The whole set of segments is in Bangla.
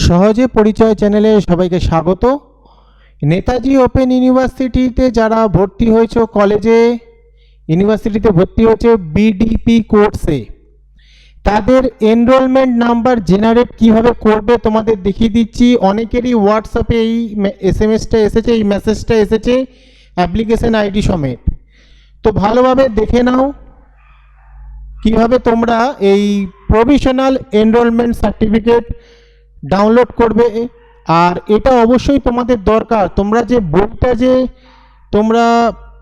সহজে পরিচয় চ্যানেলে সবাইকে স্বাগত। নেতাজি ওপেন ইউনিভার্সিটিতে যারা ভর্তি হয়েছে, কলেজে ইউনিভার্সিটিতে ভর্তি হয়েছে বিডিপি কোর্সে, তাদের এনরোলমেন্ট নাম্বার জেনারেট কিভাবে করবে তোমাদের দেখিয়ে দিচ্ছি। অনেকেরই হোয়াটসঅ্যাপে এই এসএমএসটা এসেছে, এই মেসেজটা এসেছে অ্যাপ্লিকেশন আইডি সমেত। তো ভালোভাবে দেখে নাও কিভাবে তোমরা এই প্রভিশনাল এনরোলমেন্ট সার্টিফিকেট ডাউনলোড করবে। আর এটা অবশ্যই তোমাদের দরকার, তোমরা যে বইটা যে তোমরা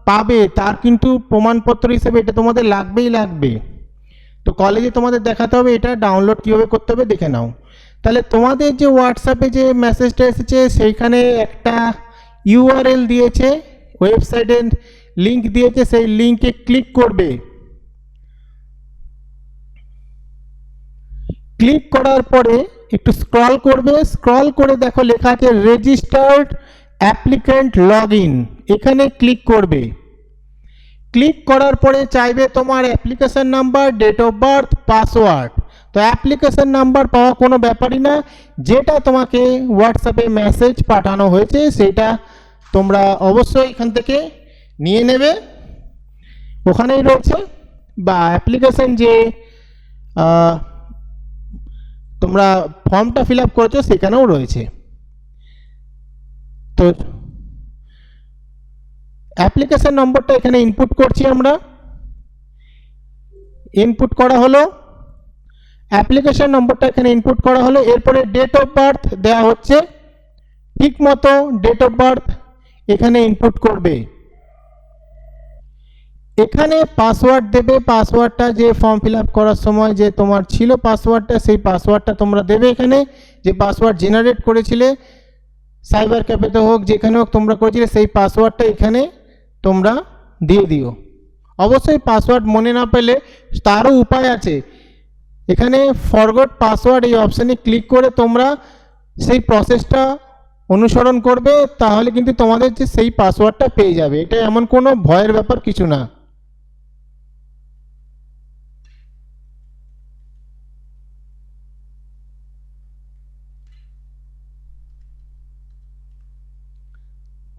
পাবে তার কিন্তু প্রমাণপত্র হিসেবে এটা তোমাদের লাগবেই লাগবে। তো কলেজে তোমাদের দেখাতে হবে এটা ডাউনলোড কীভাবে করতে হবে, দেখে নাও। তাহলে তোমাদের যে হোয়াটসঅ্যাপে যে মেসেজটা এসেছে সেইখানে একটা ইউআরএল দিয়েছে, ওয়েবসাইটের লিঙ্ক দিয়েছে, সেই লিঙ্কে ক্লিক করবে। ক্লিক করার পরে একটু স্ক্রল করবে, স্ক্রল করে দেখো লেখা আছে রেজিস্টার্ড অ্যাপ্লিক্যান্ট লগ ইন, এখানে ক্লিক করবে। ক্লিক করার পরে চাইবে তোমার application number, date of birth, password. তো অ্যাপ্লিকেশন নাম্বার পাওয়া কোনো ব্যাপারই না, যেটা তোমাকে হোয়াটসঅ্যাপে মেসেজ পাঠানো হয়েছে সেটা তোমরা অবশ্যই এখান থেকে নিয়ে নেবে, ওখানেই রয়েছে। বা অ্যাপ্লিকেশন যে তোমরা ফর্মটা ফিল আপ করেছো সেখানেও রয়েছে। তো অ্যাপ্লিকেশন নম্বরটা এখানে ইনপুট করছি আমরা। ইনপুট করা হলো, অ্যাপ্লিকেশন নম্বরটা এখানে ইনপুট করা হলো। এরপরে ডেট অফ বার্থ দেওয়া হচ্ছে, ঠিক মতো ডেট অফ বার্থ এখানে ইনপুট করবে। এখানে পাসওয়ার্ড দেবে, পাসওয়ার্ডটা যে ফর্ম ফিল আপ করার সময় যে তোমার ছিল পাসওয়ার্ডটা, সেই পাসওয়ার্ডটা তোমরা দেবে এখানে। যে পাসওয়ার্ড জেনারেট করেছিলে সাইবার ক্যাফেতে হোক যেখানে হোক তোমরা করেছিলে, সেই পাসওয়ার্ডটা এখানে তোমরা দিয়ে দিও। অবশ্যই পাসওয়ার্ড মনে না পেলে তারও উপায় আছে, এখানে ফরগট পাসওয়ার্ড এই অপশানে ক্লিক করে তোমরা সেই প্রসেসটা অনুসরণ করবে, তাহলে কিন্তু তোমাদের যে সেই পাসওয়ার্ডটা পেয়ে যাবে। এটা এমন কোনো ভয়ের ব্যাপার কিছু না।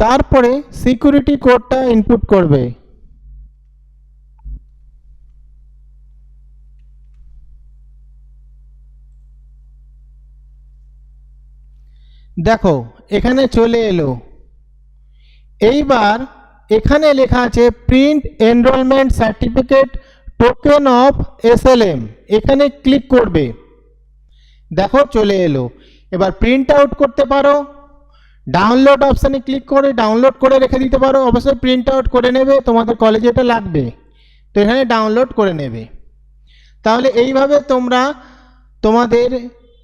তারপরে সিকিউরিটি কোডটা ইনপুট করবে। দেখো এখানে চলে এলো। এইবার এখানে লেখা আছে print enrolment certificate token of SLM, এখানে ক্লিক করবে। দেখো চলে এলো। এবার প্রিন্ট আউট করতে পারো, ডাউনলোড অপশানে ক্লিক করে ডাউনলোড করে রেখে দিতে পারো। অবশ্যই প্রিন্ট আউট করে নেবে, তোমাদের কলেজে এটা লাগবে, তো এখানে ডাউনলোড করে নেবে। তাহলে এইভাবে তোমরা তোমাদের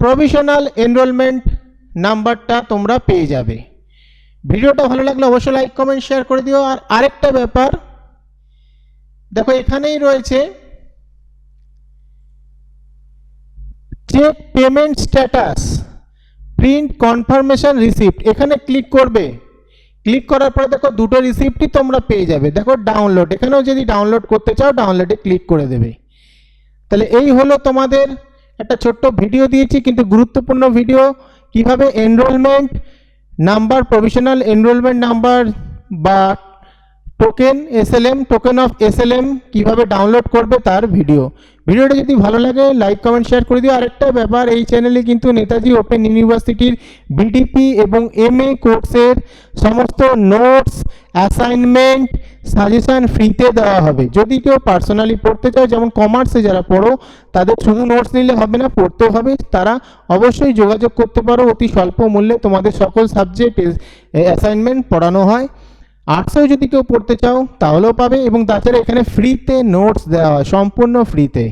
প্রভিশনাল এনরোলমেন্ট নাম্বারটা তোমরা পেয়ে যাবে। ভিডিওটা ভালো লাগলে অবশ্যই লাইক কমেন্ট শেয়ার করে দিও। আর আরেকটা ব্যাপার দেখো এখানেই রয়েছে check payment status, print confirmation receipt, এখানে ক্লিক করবে। ক্লিক করার পরে দেখো দুটো রিসিপ্টই তোমরা পেয়ে যাবে। দেখো ডাউনলোড, এখানেও যদি ডাউনলোড করতে চাও ডাউনলোডে ক্লিক করে দেবে। তাহলে এই হলো তোমাদের একটা ছোট্ট ভিডিও দিয়েছি, কিন্তু গুরুত্বপূর্ণ ভিডিও, কিভাবে enrolment number, provisional enrolment number বা token SLM, token of SLM কিভাবে ডাউনলোড করবে তার ভিডিও। ভিডিওটা যদি ভালো লাগে লাইক কমেন্ট শেয়ার করে দিও। আরেকটা ব্যাপার, এই চ্যানেলে কিন্তু নেতাজি ওপেন ইউনিভার্সিটির বিডিপি এবং এমএ কোর্সের সমস্ত নোটস, অ্যাসাইনমেন্ট, সাজেশান ফ্রিতে দেওয়া হবে। যদি কেউ পার্সোনালি পড়তে চাও, যেমন কমার্সে যারা পড়ো তাদের শুধু নোটস নিলে হবে না, পড়তেও হবে, তারা অবশ্যই যোগাযোগ করতে পারো। অতি স্বল্প মূল্যে তোমাদের সকল সাবজেক্ট অ্যাসাইনমেন্ট পড়ানো হয়। আর্টসেও যদি কেউ পড়তে চাও তাহলেও পাবে, এবং তাছাড়া এখানে ফ্রিতে নোটস দেওয়া হয়, সম্পূর্ণ ফ্রিতে।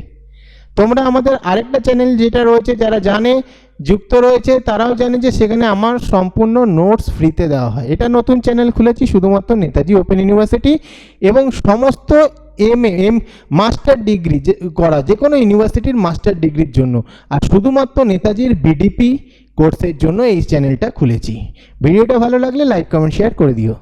তোমরা আমাদের আরেকটা চ্যানেল যেটা রয়েছে, যারা জানে যুক্ত রয়েছে তারাও জানে যে সেখানে আমার সম্পূর্ণ নোটস ফ্রিতে দেওয়া হয়। এটা নতুন চ্যানেল খুলেছি শুধুমাত্র নেতাজি ওপেন ইউনিভার্সিটি এবং সমস্ত মাস্টার ডিগ্রি করা যে কোনো ইউনিভার্সিটির মাস্টার ডিগ্রির জন্য, আর শুধুমাত্র নেতাজির বিডিপি কোর্সের জন্য এই চ্যানেলটা খুলেছি। ভিডিওটা ভালো লাগলে লাইক কমেন্ট শেয়ার করে দিও।